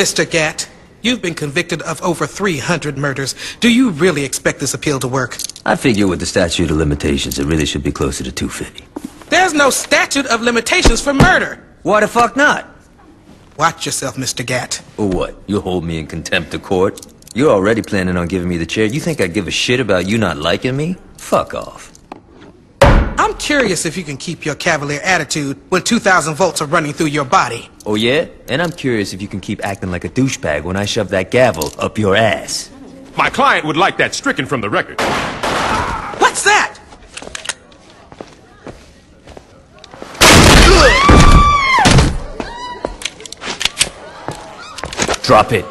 Mr. Gatt, you've been convicted of over 300 murders. Do you really expect this appeal to work? I figure with the statute of limitations, it really should be closer to 250. There's no statute of limitations for murder. Why the fuck not? Watch yourself, Mr. Gatt. Or what? You hold me in contempt of court? You're already planning on giving me the chair. You think I give a shit about you not liking me? Fuck off. I'm curious if you can keep your cavalier attitude when 2,000 volts are running through your body. Oh yeah? And I'm curious if you can keep acting like a douchebag when I shove that gavel up your ass. My client would like that stricken from the record. What's that? Drop it.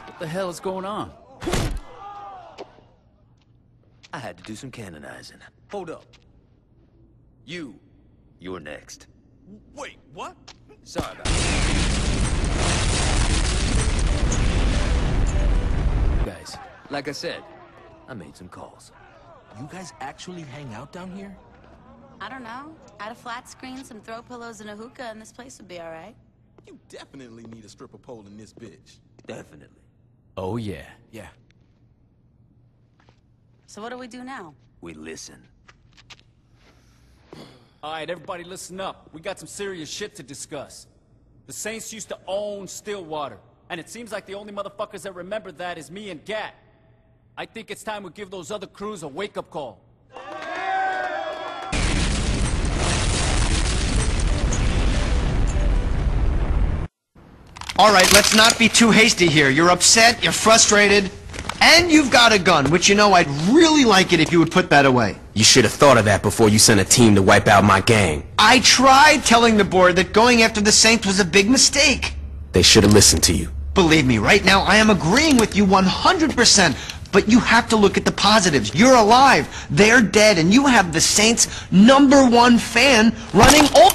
What the hell is going on? I had to do some canonizing. Hold up. You're next. Wait, what? Sorry about that. Guys, like I said, I made some calls. You guys actually hang out down here? I don't know. Add a flat screen, some throw pillows, and a hookah, and this place would be all right. You definitely need a stripper pole in this bitch. Definitely. Oh, yeah. Yeah. So what do we do now? We listen. All right, everybody listen up. We got some serious shit to discuss. The Saints used to own Stillwater, and it seems like the only motherfuckers that remember that is me and Gatt. I think it's time we give those other crews a wake-up call. All right, let's not be too hasty here. You're upset, you're frustrated, and you've got a gun, which you know I'd really like it if you would put that away. You should have thought of that before you sent a team to wipe out my gang. I tried telling the board that going after the Saints was a big mistake. They should have listened to you. Believe me, right now I am agreeing with you 100%, but you have to look at the positives. You're alive, they're dead, and you have the Saints' #1 fan running all...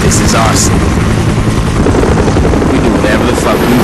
This is our city. We do whatever the fuck we